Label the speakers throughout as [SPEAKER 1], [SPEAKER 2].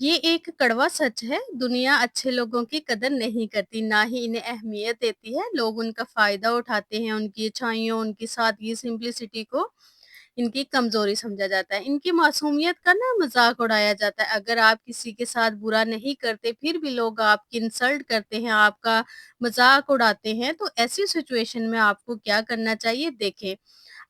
[SPEAKER 1] ये एक कड़वा सच है, दुनिया अच्छे लोगों की कदर नहीं करती, ना ही इन्हें अहमियत देती है। लोग उनका फ़ायदा उठाते हैं, उनकी अच्छाइयों, उनकी सादगी, सिंप्लिसिटी को इनकी कमज़ोरी समझा जाता है। इनकी मासूमियत का ना मज़ाक उड़ाया जाता है। अगर आप किसी के साथ बुरा नहीं करते, फिर भी लोग आपकी इंसल्ट करते हैं, आपका मज़ाक उड़ाते हैं, तो ऐसी सिचुएशन में आपको क्या करना चाहिए? देखें,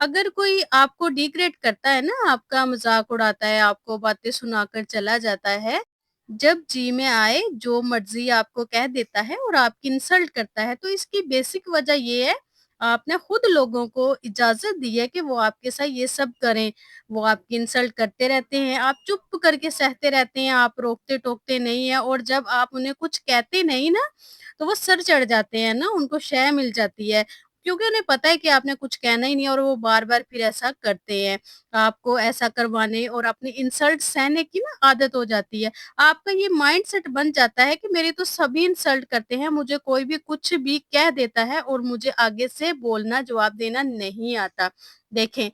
[SPEAKER 1] अगर कोई आपको डिग्रेड करता है ना, आपका मज़ाक उड़ाता है, आपको बातें सुनाकर चला जाता है, जब जी में आए, जो मर्ज़ी आपको कह देता है और आपकी इंसल्ट करता है, तो इसकी बेसिक वजह ये है, आपने खुद लोगों को इजाज़त दी है कि वो आपके साथ ये सब करें। वो आपकी इंसल्ट करते रहते हैं, आप चुप करके सहते रहते हैं, आप रोकते-टोकते नहीं हैं और जब आप उन्हें कुछ कहते नहीं ना, तो वो सर चढ़ जाते हैं ना, उनको शय मिल जाती है। क्योंकि उन्हें पता है कि आपने कुछ कहना ही नहीं है और वो बार-बार फिर ऐसा करते हैं। आपको ऐसा करवाने और अपनी इंसल्ट सहने की ना आदत हो जाती है। आपका ये माइंडसेट बन जाता है कि मेरी तो सभी इंसल्ट करते हैं, मुझे कोई भी कुछ भी कह देता है और मुझे आगे से बोलना, जवाब देना नहीं आता। देखें,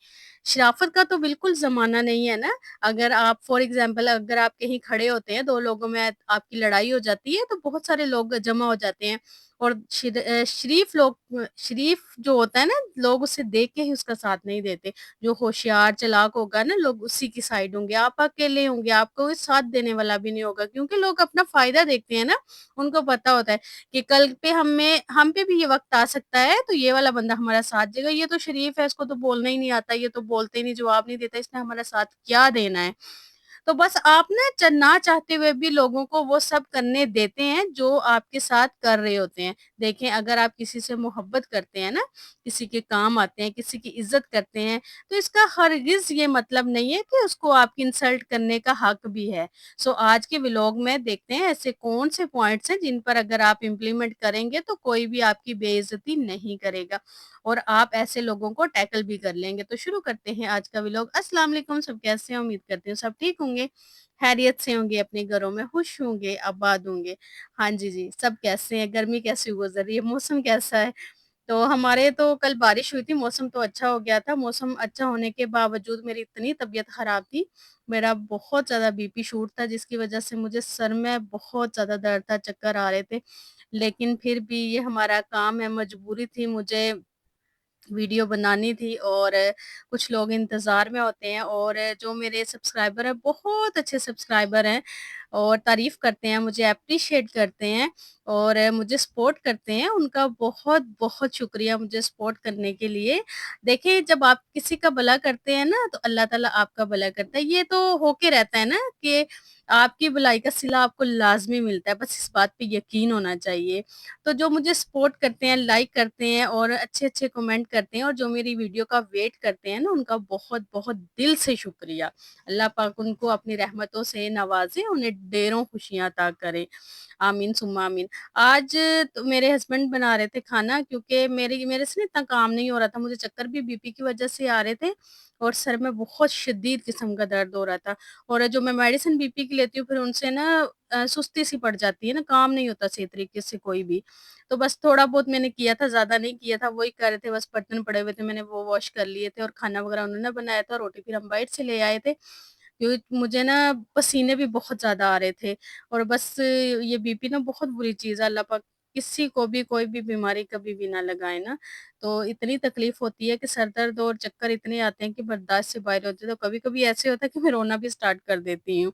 [SPEAKER 1] शराफ़त का तो बिल्कुल ज़माना नहीं है ना, अगर आप फॉर एग्ज़ाम्पल अगर आप कहीं खड़े होते हैं, 2 लोगों में आपकी लड़ाई हो जाती है, तो बहुत सारे लोग जमा हो जाते हैं और शरीफ लोग शरीफ जो होता है ना, लोग उसे देख के ही उसका साथ नहीं देते। जो होशियार, चालाक होगा ना, लोग उसी की साइड होंगे। आप अकेले होंगे, आपको कोई साथ देने वाला भी नहीं होगा क्योंकि लोग अपना फ़ायदा देखते हैं ना, उनको पता होता है कि कल पे हम पे भी ये वक़्त आ सकता है, तो ये वाला बंदा हमारा साथ देगा। ये तो शरीफ है, इसको तो बोलना ही नहीं आता, ये तो बोलते ही नहीं, जवाब नहीं देता, इसने हमारा साथ क्या देना है? तो बस आप ना चाहते हुए भी लोगों को वो सब करने देते हैं जो आपके साथ कर रहे होते हैं। देखें, अगर आप किसी से मोहब्बत करते हैं ना, किसी के काम आते हैं, किसी की इज़्ज़त करते हैं, तो इसका हरगिज़ ये मतलब नहीं है कि उसको आपकी इंसल्ट करने का हक भी है। सो आज के व्लॉग में देखते हैं ऐसे कौन से पॉइंट्स हैं जिन पर अगर आप इम्प्लीमेंट करेंगे तो कोई भी आपकी बेइज़्ज़ती नहीं करेगा और आप ऐसे लोगों को टैकल भी कर लेंगे। तो शुरू करते हैं आज का व्लॉग। अस्सलाम वालेकुम, सब कैसे हैं? उम्मीद करती हूँ सब ठीक होंगे, खैरियत से होंगे, अपने घरों में खुश होंगे, आबाद होंगे। हाँ जी, जी, सब कैसे हैं? गर्मी कैसी गुज़र रही है? मौसम कैसा है? तो हमारे तो कल बारिश हुई थी, मौसम तो अच्छा हो गया था। मौसम अच्छा होने के बावजूद मेरी इतनी तबीयत ख़राब थी, मेरा बहुत ज़्यादा बीपी शूट था जिसकी वज़ह से मुझे सर में बहुत ज़्यादा दर्द था, चक्कर आ रहे थे। लेकिन फिर भी ये हमारा काम है, मजबूरी थी, मुझे वीडियो बनानी थी और कुछ लोग इंतज़ार में होते हैं और जो मेरे सब्सक्राइबर हैं, बहुत अच्छे सब्सक्राइबर हैं और तारीफ़ करते हैं, मुझे एप्रिशिएट करते हैं और मुझे सपोर्ट करते हैं, उनका बहुत-बहुत शुक्रिया मुझे सपोर्ट करने के लिए। देखिए, जब आप किसी का भला करते हैं ना, तो अल्लाह ताला आपका भला करता है। ये तो होके रहता है ना कि आपकी भलाई का सिला आपको लाज़मी मिलता है, बस इस बात पे यकीन होना चाहिए। तो जो मुझे सपोर्ट करते हैं, लाइक करते हैं और अच्छे-अच्छे कमेंट करते हैं और जो मेरी वीडियो का वेट करते हैं ना, उनका बहुत-बहुत दिल से शुक्रिया। अल्लाह पाक उनको अपनी रहमतों से नवाज़े, उन्हें ढेरों खुशियाँ अता करे। आमीन सुम्मा आमीन। आज तो मेरे हस्बैंड बना रहे थे खाना क्योंकि मेरे से ना इतना काम नहीं हो रहा था, मुझे चक्कर भी बीपी की वज़ह से आ रहे थे और सर में बहुत शदीद किस्म का दर्द हो रहा था और जो मैं मेडिसिन बीपी की लेती हूँ, फिर उनसे ना सुस्ती सी पड़ जाती है ना, काम नहीं होता सही तरीके से कोई भी। तो बस थोड़ा बहुत मैंने किया था, ज़्यादा नहीं किया था, वही कर रहे थे, बस बर्तन पड़े हुए थे, मैंने वो वॉश कर लिए थे और खाना वगैरह उन्होंने बनाया था, रोटी फिर हम बाहर से ले आए थे, क्योंकि मुझे ना पसीने भी बहुत ज़्यादा आ रहे थे और बस ये बीपी ना बहुत बुरी चीज़ है, अल्लाह पाक किसी को भी कोई भी बीमारी कभी भी ना लगाए ना। तो इतनी तकलीफ़ होती है कि सर दर्द और चक्कर इतने आते हैं कि बर्दाश्त से बाहर होते हैं, तो कभी-कभी ऐसे होता है कि मैं रोना भी स्टार्ट कर देती हूँ।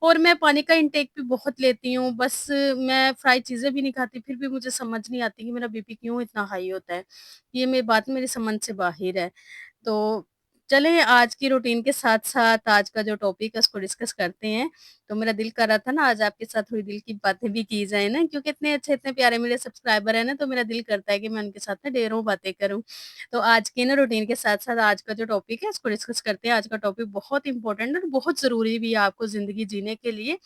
[SPEAKER 1] और मैं पानी का इंटेक भी बहुत लेती हूँ, बस मैं फ्राई चीज़ें भी नहीं खाती, फिर भी मुझे समझ नहीं आती कि मेरा बीपी क्यों इतना हाई होता है। ये बात मेरी समझ से बाहिर है। तो चलें आज की रूटीन के साथ-साथ आज का जो टॉपिक है उसको डिस्कस करते हैं। तो मेरा दिल कर रहा था ना आज आपके साथ थोड़ी दिल की बातें भी की जाए ना, क्योंकि इतने अच्छे, इतने प्यारे मेरे सब्सक्राइबर हैं ना, तो मेरा दिल करता है कि मैं उनके साथ ना ढेरों बातें करूँ। तो आज की ना रूटीन के साथ-साथ आज का जो टॉपिक है उसको डिस्कस करते हैं। आज का टॉपिक बहुत इम्पोर्टेंट और बहुत ज़रूरी भी है आपको ज़िंदगी जीने के लिए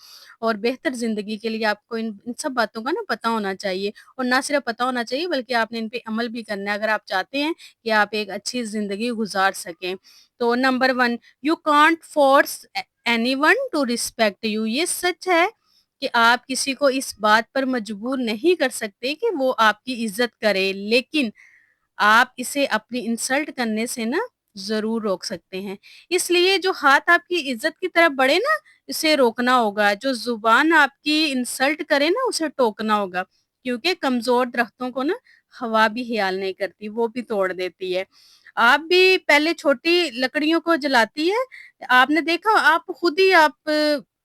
[SPEAKER 1] और बेहतर ज़िंदगी के लिए आपको इन इन सब बातों का ना पता होना चाहिए और ना सिर्फ़ पता होना चाहिए बल्कि आपने इन पे अमल भी करना है अगर आप चाहते हैं कि आप एक अच्छी ज़िंदगी गुज़ार सकें। तो number 1, you can't force anyone to respect you. ये सच है कि आप किसी को इस बात पर मजबूर नहीं कर सकते कि वो आपकी इज़्ज़त करे, लेकिन आप इसे अपनी इंसल्ट करने से ना ज़रूर रोक सकते हैं। इसलिए जो हाथ आपकी इज़्ज़त की तरफ बढ़े ना, इसे रोकना होगा। जो ज़ुबान आपकी इंसल्ट करे ना, उसे टोकना होगा। क्योंकि कमज़ोर दरख्तों को ना हवा भी हियाल नहीं करती, वो भी तोड़ देती है। आप भी पहले छोटी लकड़ियों को जलाती है, आपने देखा आप खुद ही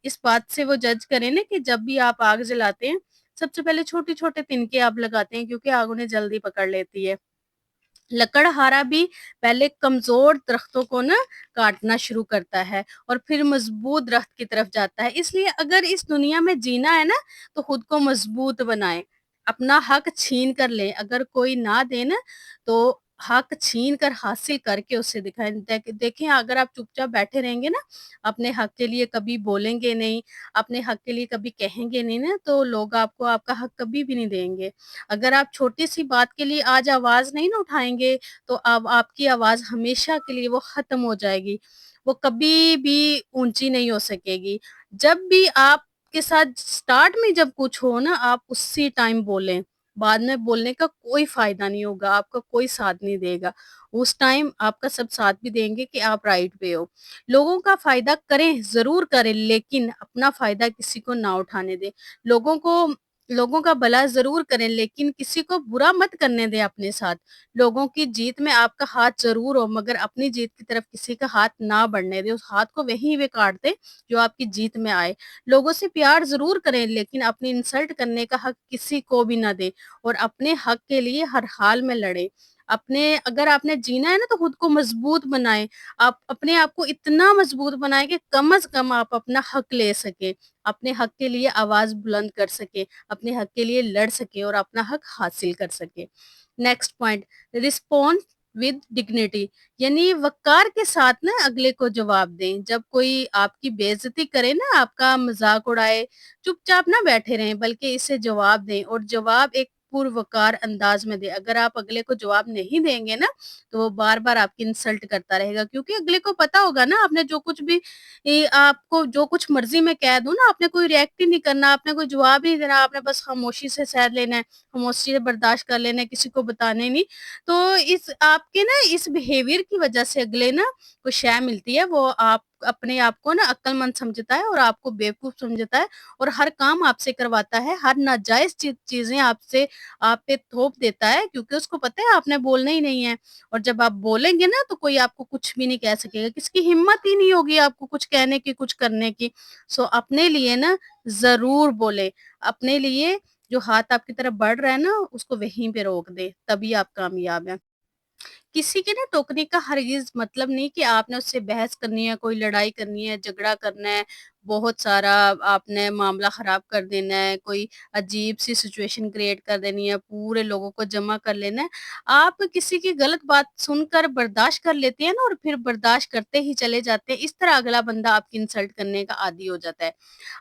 [SPEAKER 1] इस बात से वो जज करें ना कि जब भी आप आग जलाते हैं, सबसे पहले छोटे-छोटे तिनके आप लगाते हैं क्योंकि आग उन्हें जल्दी पकड़ लेती है। लकड़हारा भी पहले कमज़ोर दरख्तों को ना काटना शुरू करता है और फिर मज़बूत दरख्त की तरफ जाता है। इसलिए अगर इस दुनिया में जीना है ना, तो खुद को मज़बूत बनाएँ, अपना हक छीन कर लें। अगर कोई ना दे ना, तो हक छीन कर हासिल करके उसे दिखाएँ। देखें अगर आप चुपचाप बैठे रहेंगे ना, अपने हक के लिए कभी बोलेंगे नहीं, अपने हक के लिए कभी कहेंगे नहीं ना, तो लोग आपको आपका हक कभी भी नहीं देंगे। अगर आप छोटी-सी बात के लिए आज आवाज़ नहीं ना उठाएँगे, तो अब आपकी आवाज़ हमेशा के लिए वो ख़त्म हो जाएगी। वो कभी भी ऊँची नहीं हो सकेगी। जब भी आपके साथ स्टार्ट में जब कुछ हो ना, आप उसी टाइम बोलें। बाद में बोलने का कोई फ़ायदा नहीं होगा, आपका कोई साथ नहीं देगा। उस टाइम आपका सब साथ भी देंगे कि आप राइट पे हो। लोगों का फ़ायदा करें, ज़रूर करें, लेकिन अपना फ़ायदा किसी को ना उठाने दें। लोगों को लोगों का भला ज़रूर करें, लेकिन किसी को बुरा मत करने दें अपने साथ। लोगों की जीत में आपका हाथ ज़रूर हो, मगर अपनी जीत की तरफ किसी का हाथ ना बढ़ने दें। उस हाथ को वहीं पे काट दें, जो आपकी जीत में आए। लोगों से प्यार ज़रूर करें, लेकिन अपनी इंसल्ट करने का हक किसी को भी ना दें और अपने हक के लिए हर हाल में लड़ें। अगर आपने जीना है ना, तो खुद को मज़बूत बनाएँ। आप अपने आप को इतना मज़बूत बनाएँ कि कम से कम आप अपना हक ले सकें। अपने हक के लिए आवाज़ बुलंद कर सकें, अपने हक के लिए लड़ सकें और अपना हक हासिल कर सकें। Next point, respond with dignity, यानी वक़ार के साथ ना अगले को जवाब दें। जब कोई आपकी बेइज़्ज़ती करे ना, आपका मज़ाक उड़ाए, चुपचाप ना बैठे रहें, बल्कि इसे जवाब दें और जवाब एक पुरवकार अंदाज़ में दें। अगर आप अगले को जवाब नहीं देंगे ना, तो वो बार-बार आपकी इंसल्ट करता रहेगा, क्योंकि अगले को पता होगा ना आपने जो कुछ भी आपको जो कुछ मर्ज़ी मैं कह दूँ ना, आपने कोई रिएक्ट ही नहीं करना, आपने कोई जवाब ही नहीं देना, आपने बस खामोशी से सह लेना है, खामोशी से बर्दाश्त कर लेना है, किसी को बताना ही नहीं। तो इस आपके ना इस बिहेवियर की वज़ह से अगले ना को शय मिलती है, वो आप अपने आप को ना अक्लमंद समझता है और आपको बेवकूफ़ समझता है और हर काम आपसे करवाता है, हर नाजायज़ चीज़ें आपसे आप पे थोप देता है, क्योंकि उसको पता है आपने बोलना ही नहीं है। और जब आप बोलेंगे ना, तो कोई आपको कुछ भी नहीं कह सकेगा, किसी की हिम्मत ही नहीं होगी आपको कुछ कहने की, कुछ करने की। सो अपने लिए ना ज़रूर बोलें, अपने लिए जो हाथ आपकी तरफ बढ़ रहा है ना, उसको वहीं पे रोक दें, तभी आप कामयाब हैं। किसी के ना टोकने का हरगिज़ मतलब नहीं कि आपने उससे बहस करनी है, कोई लड़ाई करनी है, झगड़ा करना है, बहुत सारा आपने मामला ख़राब कर देना है, कोई अजीब-सी सिचुएशन क्रिएट कर देनी है, पूरे लोगों को जमा कर लेना है। आप किसी की गलत बात सुनकर बर्दाश्त कर लेते हैं ना और फिर बर्दाश्त करते ही चले जाते हैं, इस तरह अगला बंदा आपकी इंसल्ट करने का आदी हो जाता है।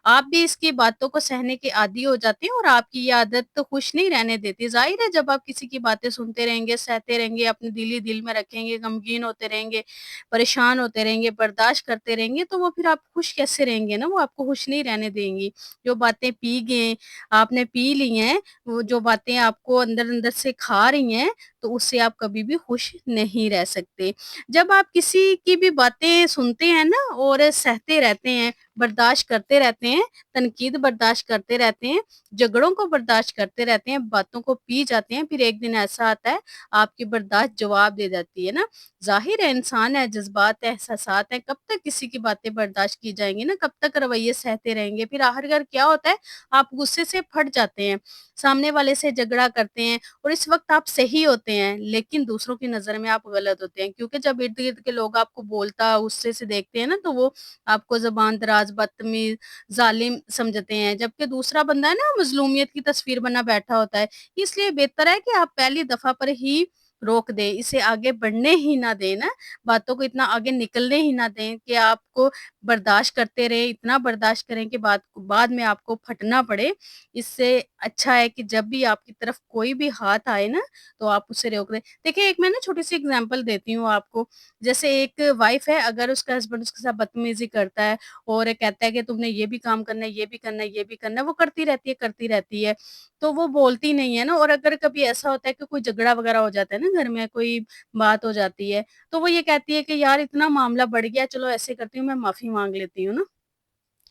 [SPEAKER 1] आप भी इसकी बातों को सहने के आदी हो जाते हैं और आपकी ये आदत तो खुश नहीं रहने देती। ज़ाहिर है जब आप किसी की बातें सुनते रहेंगे, सहते रहेंगे, अपनी दिल ही दिल में रखेंगे, गमगीन होते रहेंगे, परेशान होते रहेंगे, बर्दाश्त करते रहेंगे, तो वो फिर आप खुश कैसे रहेंगे ना, वो आपको खुश नहीं रहने देंगी। जो बातें पी गए आपने पी ली हैं, वो जो बातें आपको अंदर-अंदर से खा रही हैं, तो उससे आप कभी भी खुश नहीं रह सकते। जब आप किसी की भी बातें सुनते हैं ना और सहते रहते हैं, बर्दाश्त करते रहते हैं, तनकीद बर्दाश्त करते रहते हैं, झगड़ों को बर्दाश्त करते रहते हैं, बातों को पी जाते हैं, फिर एक दिन ऐसा आता है, आपकी बर्दाश्त जवाब दे जाती है ना। ज़ाहिर है इंसान है, जज़्बात है, एहसासात हैं, कब तक किसी की बातें बर्दाश्त की जाएँगी ना, कब तक रवैये सहते रहेंगे। फिर आखिरकार क्या होता है, आप गुस्से से फट जाते हैं, सामने वाले से झगड़ा करते हैं और इस वक़्त आप सही होते हैं, लेकिन दूसरों की नज़र में आप गलत होते हैं, क्योंकि जब इर्द-गिर्द के लोग आपको बोलता गुस्से से देखते हैं ना, तो वो आपको ज़बान दराज़, बदतमीज़, ज़ालिम समझते हैं, जबकि दूसरा बंदा है ना मज़लूमियत की तस्वीर बना बैठा होता है। इसलिए बेहतर है कि आप पहली दफ़ा पर ही रोक दें, इसे आगे बढ़ने ही ना दें ना, बातों को इतना आगे निकलने ही ना दें कि आपको बर्दाश्त करते रहें, इतना बर्दाश्त करें कि बाद में आपको फटना पड़े। इससे अच्छा है कि जब भी आपकी तरफ कोई भी हाथ आए ना, तो आप उसे रोक दें। देखिए, एक मैं ना छोटी-सी एग्ज़ाम्पल देती हूँ आपको। जैसे एक वाइफ है, अगर उसका हस्बैंड उसके साथ बदतमीज़ी करता है और कहता है कि तुमने ये भी काम करना है, ये भी करना है, ये भी करना है, वो करती रहती है, तो वो बोलती नहीं है ना। और अगर कभी ऐसा होता है कि कोई झगड़ा वगैरह हो जाता है ना, نا घर में कोई बात हो जाती है, तो वो ये कहती है कि यार इतना मामला बढ़ गया, चलो ऐसे करती हूँ मैं माफ़ी माँग लेती हूँ ना।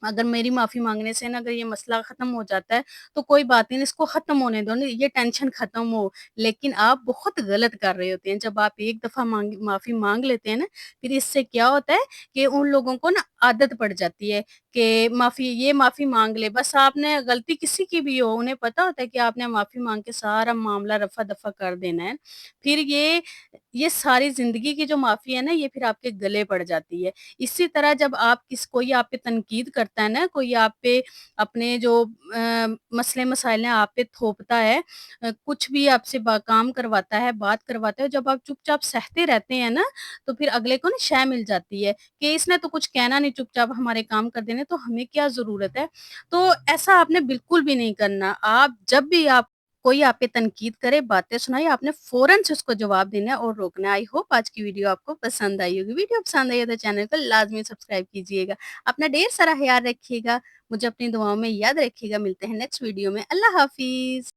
[SPEAKER 1] अगर मेरी माफ़ी माँगने से ना अगर ये मसला ख़त्म हो जाता है, तो कोई बात नहीं, इसको ख़त्म होने दो ना, ये टेंशन ख़त्म हो। लेकिन आप बहुत गलत कर रहे होते हैं, जब आप एक दफ़ा माफ़ी माँग लेते हैं ना, फिर इससे क्या होता है कि उन लोगों को ना आदत पड़ जाती है कि माफ़ी माँग ले। बस आपने गलती किसी की भी हो, उन्हें पता होता है कि आपने माफ़ी माँग के सारा मामला रफ़ा-दफ़ा कर देना है। फिर ये सारी ज़िंदगी की जो माफ़ी है ना, ये फिर आपके गले पड़ जाती है। इसी तरह जब आप कोई आप पे तनकीद करता है ना, कोई आप पे अपने जो मसले-मसाइल हैं आप पे थोपता है, कुछ भी आपसे काम करवाता है, बात करवाता है, जब आप चुपचाप सहते रहते हैं ना, तो फिर अगले को ना शय मिल जाती है कि इसने तो कुछ कहना नहीं, चुपचाप हमारे काम कर देने, तो हमें क्या ज़रूरत है? तो ऐसा आपने बिल्कुल भी नहीं करना। आप जब भी आप कोई आप पे तनकीद करे, बातें सुनाए, आपने फ़ौरन से उसको जवाब देना है और रोकना है। आई होप आज की वीडियो आपको पसंद आई होगी। वीडियो पसंद आई हो तो चैनल को लाज़मी सब्सक्राइब कीजिएगा। अपना ढेर सारा ख़्याल रखिएगा, मुझे अपनी दुआओं में याद रखिएगा। मिलते हैं नेक्स्ट वीडियो में। अल्लाह हाफ़िज़।